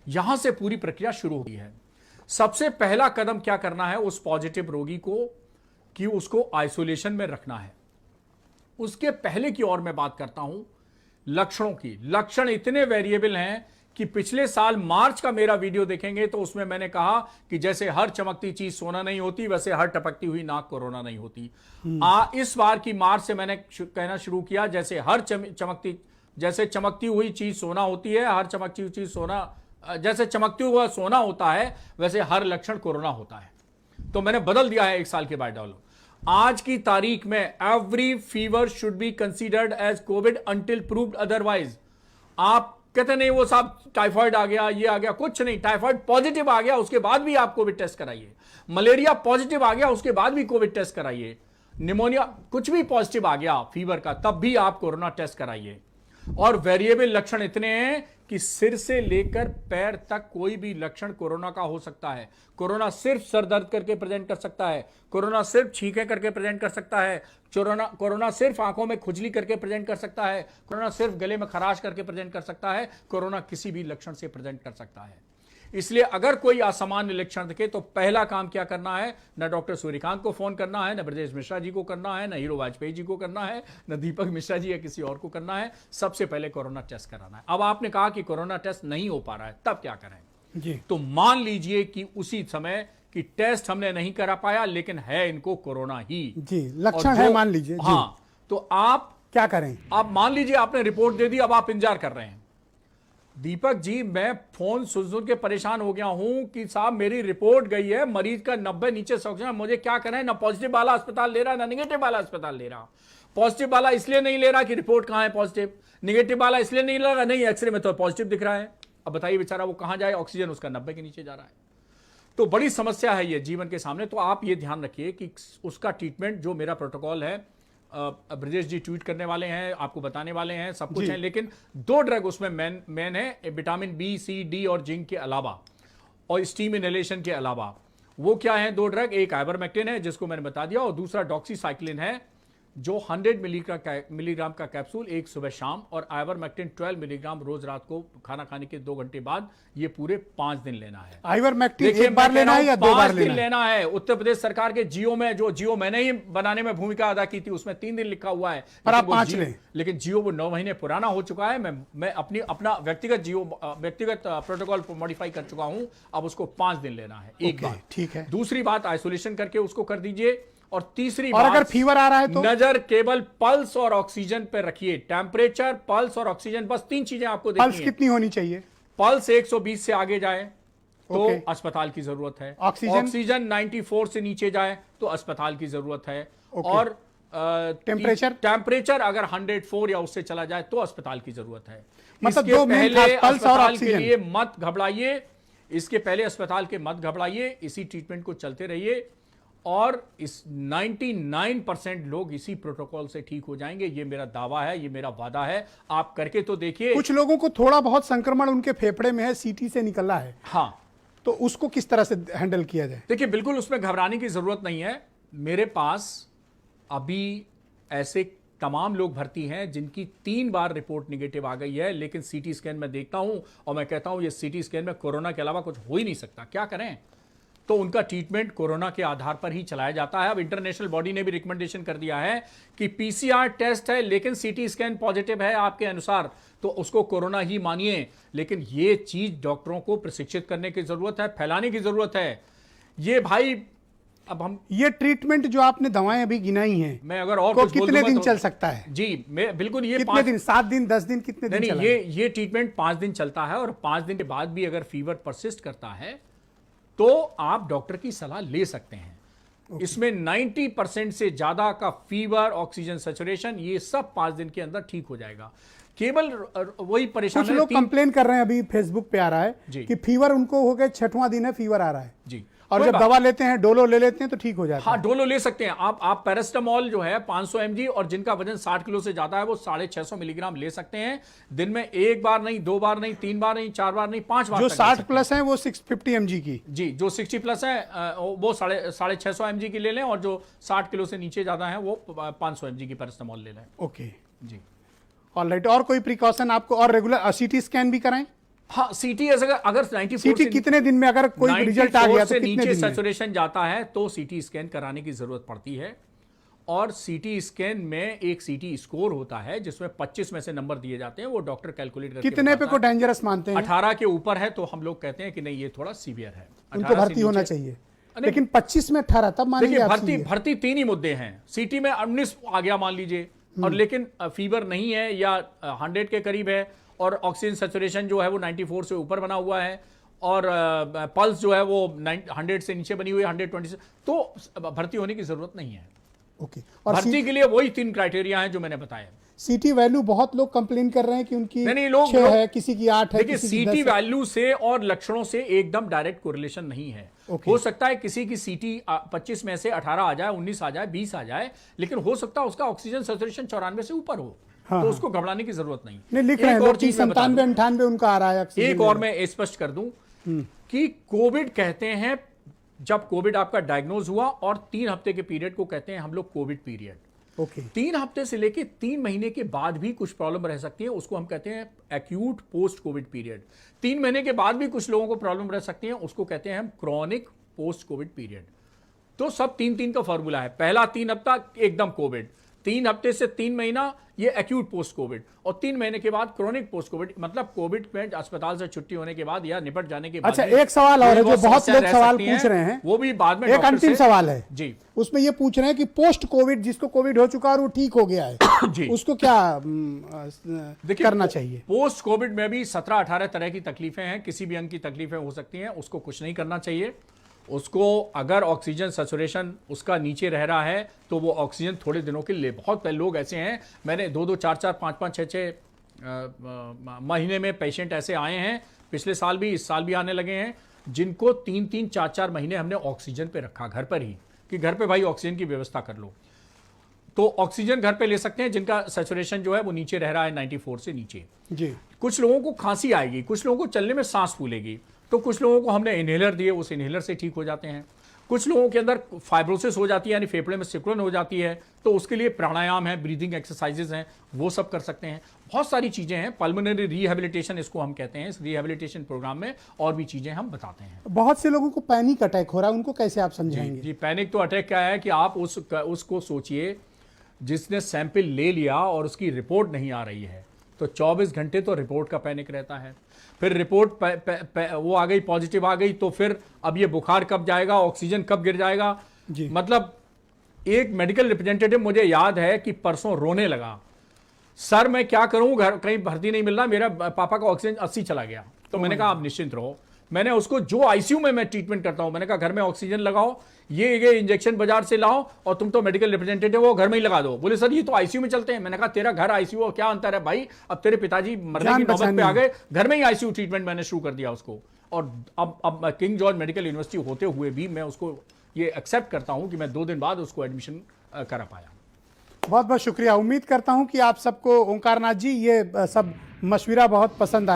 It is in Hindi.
यहां से पूरी प्रक्रिया शुरू होती है। सबसे पहला कदम क्या करना है उस पॉजिटिव रोगी को, कि उसको आइसोलेशन में रखना है। उसके पहले की ओर मैं बात करता हूं लक्षणों की। लक्षण इतने वेरिएबल हैं कि पिछले साल मार्च का मेरा वीडियो देखेंगे तो उसमें मैंने कहा कि जैसे हर चमकती चीज सोना नहीं होती, वैसे हर टपकती हुई नाक कोरोना नहीं होती। इस बार की मार्च से मैंने कहना शुरू किया जैसे हर जैसे चमकती हुई चीज सोना होती है, हर चमकती हुई चीज सोना, जैसे चमकती हुआ सोना होता है, वैसे हर लक्षण कोरोना होता है। तो मैंने बदल दिया है 1 साल के बाद डेवलप। आज की तारीख में every fever should be considered as COVID until proved otherwise. आप कहते नहीं वो साहब टाइफाइड आ गया, ये आ गया, कुछ नहीं। टाइफाइड पॉजिटिव आ गया उसके बाद भी आप कोविड टेस्ट कराइए। मलेरिया पॉजिटिव आ गया उसके बाद भी कोविड टेस्ट कराइए। निमोनिया कुछ भी पॉजिटिव आ गया फीवर का, तब भी आप कोरोना टेस्ट कराइए। और वेरिएबल लक्षण इतने हैं कि सिर से लेकर पैर तक कोई भी लक्षण कोरोना का हो सकता है। कोरोना सिर्फ सर दर्द करके प्रेजेंट कर सकता है, कोरोना सिर्फ छींके करके प्रेजेंट कर सकता है, कोरोना सिर्फ आंखों में खुजली करके प्रेजेंट कर सकता है, कोरोना सिर्फ गले में खराश करके प्रेजेंट कर सकता है, कोरोना किसी भी लक्षण से प्रेजेंट कर सकता है। इसलिए अगर कोई असामान्य लक्षण दिखे तो पहला काम क्या करना है, न डॉक्टर सूर्यकांत को फोन करना है, न ब्रजेश मिश्रा जी को करना है, न हीरो वाजपेयी जी को करना है, न दीपक मिश्रा जी या किसी और को करना है। सबसे पहले कोरोना टेस्ट कराना है। अब आपने कहा कि कोरोना टेस्ट नहीं हो पा रहा है, तब क्या करें जी। तो मान लीजिए कि उसी समय कि टेस्ट हमने नहीं करा पाया लेकिन है इनको कोरोना ही जी, लक्षण है मान लीजिए। हाँ, तो आप क्या करें? आप मान लीजिए आपने रिपोर्ट दे दी, अब आप इंतजार कर रहे हैं। दीपक जी, मैं फोन सुन के परेशान हो गया हूं कि साहब मेरी रिपोर्ट गई है, मरीज का 90 नीचे सौ, मुझे क्या करें? ना पॉजिटिव वाला अस्पताल ले रहा, ना निगेटिव वाला अस्पताल ले रहा। पॉजिटिव वाला इसलिए नहीं ले रहा कि रिपोर्ट कहां है पॉजिटिव, निगेटिव वाला इसलिए नहीं ले रहा, नहीं एक्सरे में तो पॉजिटिव दिख रहा है। अब बताइए बेचारा वो कहां जाए, ऑक्सीजन उसका 90 के नीचे जा रहा है। तो बड़ी समस्या है ये जीवन के सामने। तो आप ये ध्यान रखिए कि उसका ट्रीटमेंट, जो मेरा प्रोटोकॉल है, ब्रजेश जी ट्वीट करने वाले हैं, आपको बताने वाले हैं, सब कुछ है, लेकिन 2 ड्रग उसमें मेन है, विटामिन बी, सी, डी और जिंक के अलावा और स्टीम इनहेलेशन के अलावा। वो क्या है 2 ड्रग? एक आइवरमेक्टिन है जिसको मैंने बता दिया, और दूसरा डॉक्सीसाइक्लिन है जो 100 मिलीग्राम का कैप्सूल एक सुबह शाम, और आइवरमेक्टिन 12 मिलीग्राम रोज रात को खाना खाने के 2 घंटे बाद, ये पूरे 5 दिन लेना है। आइवरमेक्टिन एक बार लेना है या 2 बार लेना है? उत्तर प्रदेश सरकार के जियो में, जो जियो मैंने ही बनाने में भूमिका अदा की थी, उसमें 3 दिन लिखा हुआ है, पर आप 5 लें। लेकिन जियो वो 9 महीने पुराना हो चुका है। मैं अपना व्यक्तिगत प्रोटोकॉल मॉडिफाई कर चुका हूं। अब उसको 5 दिन लेना है, एक बात। ठीक है। दूसरी बात, आइसोलेशन करके उसको कर दीजिए। और तीसरी और बात, अगर फीवर आ रहा है तो नजर केवल पल्स और ऑक्सीजन पर रखिए। टेम्परेचर, पल्स और ऑक्सीजन, बस 3 चीजें आपको देखनी है। पल्स कितनी होनी चाहिए? पल्स 120 से आगे जाए तो अस्पताल की जरूरत है। ऑक्सीजन 94 से नीचे जाए तो अस्पताल की जरूरत है। और टेम्परेचर अगर 104 या उससे चला जाए तो अस्पताल की जरूरत है। मतलब इसके 2 पहले पल्स और अस्पताल के ऑक्सीजन लिए मत घबराइए। इसके पहले अस्पताल के मत घबराइए, इसी ट्रीटमेंट को चलते रहिए, और इस 99% लोग इसी प्रोटोकॉल से ठीक हो जाएंगे। ये मेरा दावा है, ये मेरा वादा है। आप करके तो देखिए। कुछ लोगों को थोड़ा बहुत संक्रमण उनके फेफड़े में है, सीटी से निकला है, हाँ, तो उसको किस तरह से हैंडल किया जाए? देखिए, बिल्कुल उसमें घबराने की जरूरत नहीं है। मेरे पास अभी ऐसे तमाम लोग भर्ती हैं जिनकी 3 बार रिपोर्ट निगेटिव आ गई है, लेकिन सीटी स्कैन में देखता हूं और मैं कहता हूं ये सीटी स्कैन में कोरोना के अलावा कुछ हो ही नहीं सकता, क्या करें? तो उनका ट्रीटमेंट कोरोना के आधार पर ही चलाया जाता है। अब इंटरनेशनल बॉडी ने भी रिकमेंडेशन कर दिया है कि पीसीआर टेस्ट है लेकिन सीटी स्कैन पॉजिटिव है आपके अनुसार, तो उसको कोरोना ही मानिए। लेकिन ये चीज डॉक्टरों को प्रशिक्षित करने की जरूरत है, फैलाने की जरूरत है। ये भाई, अब हम ये ट्रीटमेंट जो आपने दवाएं अभी गिनाई हैं, मैं अगर और कुछ कितने दिन चल सकता है? जी, मैं बिल्कुल, ये कितने दिन? 7 दिन, 10 दिन, कितने दिन? नहीं, ये ट्रीटमेंट 5 दिन चलता है, और 5 दिन के बाद भी अगर फीवर परसिस्ट करता है तो आप डॉक्टर की सलाह ले सकते हैं। इसमें 90% से ज्यादा का फीवर, ऑक्सीजन सैचुरेशन, ये सब 5 दिन के अंदर ठीक हो जाएगा। केवल वही परेशानी, कुछ लोग कंप्लेन कर रहे हैं, अभी फेसबुक पे आ रहा है कि फीवर उनको हो गए 6वां दिन है, फीवर आ रहा है जी, और जब दवा लेते हैं, डोलो ले लेते हैं तो ठीक हो जाता है। हाँ, डोलो ले सकते हैं आप पैरास्टामोल जो है 500 mg, और जिनका वजन 60 किलो से ज्यादा है वो 650 मिलीग्राम ले सकते हैं दिन में। 1 बार नहीं, 2 बार नहीं, 3 बार नहीं, 4 बार नहीं, 5 बार। जो 60 प्लस है वो 650 mg की, जी, जो 60 प्लस है वो 650 mg की ले लें, और जो 60 किलो से नीचे ज्यादा है वो 500 mg की पैरास्टामोल ले लें। ओके जी, ऑलराइट। और कोई प्रिकॉशन आपको? और रेगुलर सीटी स्कैन भी कराएं? हाँ, सीटी अगर 94 सीटी से कितने दिन में अगर कोई रिजल्ट आ गया तो से कितने नीचे दिन में? सैचुरेशन जाता है तो सीटी स्कैन कराने की जरूरत पड़ती है। और सीटी स्कैन में एक सीटी स्कोर होता है जिसमें 25 में से नंबर दिए जाते हैं, वो डॉक्टर कैलकुलेट करके कितने पे बताता को है। डेंजरस मानते हैं? 18 के ऊपर है तो हम लोग कहते हैं कि नहीं ये थोड़ा सीवियर है, उनको 18 से भर्ती होना नीचे- चाहिए। लेकिन 25 में 18 तब मानेंगे देखिए आप भर्ती सीवियर? भर्ती 3 ही मुद्दे हैं। सीटी में 19 आ गया मान लीजिए, और लेकिन फीवर नहीं है या 100 के करीब है, और ऑक्सीजन सैचुरेशन जो है वो 94 से ऊपर बना हुआ है, और पल्स जो है वो 100 से नीचे बनी हुई है, 120 से, तो भर्ती होने की जरूरत नहीं है। ओके। और भर्ती के लिए वही 3 क्राइटेरिया हैं जो मैंने बताया। सीटी वैल्यू बहुत लोग कंप्लेन कर रहे हैं कि उनकी नहीं, लोग 6 है, किसी की 8 है, देखिए किसी की 10 सीटी है। वैल्यू से और लक्षणों से एकदम डायरेक्ट कोरिलेशन नहीं है। ओके। हो सकता है किसी की सीटी 25 में से 18 आ जाए, 19 आ जाए, 20 आ जाए, लेकिन हो सकता है उसका ऑक्सीजन सैचुरेशन 94 से ऊपर हो। हाँ, तो उसको घबराने की जरूरत नहीं। नहीं लिख रहे हैं एक और लोग कि चीज मैं बता 97 दूं, 98 उनका आ रहा है ऑक्सीजन एक और मैं स्पष्ट कर दूं कि कोविड कहते हैं, जब कोविड आपका डायग्नोज हुआ, और 3 हफ्ते के पीरियड को कहते हैं हम लोग कोविड पीरियड। ओके। 3 हफ्ते से लेके 3 महीने के बाद भी कुछ प्रॉब्लम रह सकती है, उसको हम कहते हैं एक्यूट पोस्ट कोविड पीरियड। 3 महीने के बाद भी कुछ लोगों को प्रॉब्लम रह सकती है, उसको कहते हैं हम क्रॉनिक पोस्ट कोविड पीरियड। तो सब 3-3 का फॉर्मूला है। पहला 3 हफ्ता एकदम कोविड, 3 हफ्ते से 3 महीना ये एक्यूट पोस्ट कोविड, और 3 महीने के बाद क्रॉनिक पोस्ट कोविड, मतलब कोविड में अस्पताल से छुट्टी होने के बाद या निपट जाने के बाद। अच्छा, एक सवाल और है जो बहुत लोग सवाल पूछ रहे हैं, वो भी बाद में एक डॉक्टर अंतिम से- सवाल है जी उसमें ये पूछ रहे हैं कि पोस्ट कोविड, जिसको कोविड हो चुका और वो ठीक हो गया है जी, उसको क्या देखिए करना चाहिए? पोस्ट कोविड में भी 17-18 तरह की तकलीफें हैं, किसी भी अंग की तकलीफें हो सकती हैं, उसको कुछ नहीं करना चाहिए। उसको अगर ऑक्सीजन सैचुरेशन उसका नीचे रह रहा है तो वो ऑक्सीजन थोड़े दिनों के लिए, बहुत लोग ऐसे हैं, मैंने 2-2, 4-4, 5-5, 6-6 महीने में पेशेंट ऐसे आए हैं, पिछले साल भी, इस साल भी आने लगे हैं, जिनको 3-3, 4-4 महीने हमने ऑक्सीजन पे रखा घर पर ही, कि घर पे भाई ऑक्सीजन की व्यवस्था कर लो। तो ऑक्सीजन घर पे ले सकते हैं जिनका सैचुरेशन जो है वो नीचे रह रहा है 94 से नीचे। जी। कुछ लोगों को खांसी आएगी, कुछ लोगों को चलने में सांस फूलेगी, तो कुछ लोगों को हमने इनहेलर दिए, उस इनहेलर से ठीक हो जाते हैं। कुछ लोगों के अंदर फाइब्रोसिस हो जाती है, यानी फेफड़े में सिकुड़न हो जाती है, तो उसके लिए प्राणायाम है, ब्रीदिंग एक्सरसाइजेज हैं, वो सब कर सकते हैं। बहुत सारी चीजें हैं, पल्मोनरी रिहेबिलिटेशन इसको हम कहते हैं। इस रिहेबिलिटेशन प्रोग्राम में और भी चीजें हम बताते हैं। बहुत से लोगों को पैनिक अटैक हो रहा है, उनको कैसे आप समझाएंगे? जी, पैनिक तो अटैक क्या है कि आप उसको सोचिए, जिसने सैंपल ले लिया और उसकी रिपोर्ट नहीं आ रही है, तो 24 घंटे तो रिपोर्ट का पैनिक रहता है। फिर रिपोर्ट वो आ गई, पॉजिटिव आ गई, तो फिर अब ये बुखार कब जाएगा, ऑक्सीजन कब गिर जाएगा। जी। मतलब एक मेडिकल रिप्रेजेंटेटिव मुझे याद है कि परसों रोने लगा, सर मैं क्या करूं, घर कहीं भर्ती नहीं मिल रहा, मेरा पापा का ऑक्सीजन 80 चला गया। तो मैंने कहा आप निश्चिंत रहो, मैंने उसको, जो आईसीयू में मैं ट्रीटमेंट करता हूं, मैंने कहा घर में ऑक्सीजन लगाओ, ये इंजेक्शन बाजार से लाओ, और तुम तो मेडिकल रिप्रेजेंटेटिव हो, घर में ही लगा दो। बोले सर ये तो आईसीयू में चलते हैं। मैंने कहा तेरा घर आईसीयू हो, क्या अंतर है भाई, अब तेरे पिताजी मरने की नौबत पे आ गए, घर में ही आईसीयू ट्रीटमेंट मैंने शुरू कर दिया उसको। और अब किंग जॉर्ज मेडिकल यूनिवर्सिटी होते हुए भी मैं उसको ये एक्सेप्ट करता हूं कि मैं 2 दिन बाद उसको एडमिशन करा पाया। बहुत बहुत शुक्रिया। उम्मीद करता हूं कि आप सबको, ओंकारनाथ जी, ये सब मशविरा बहुत पसंद आया।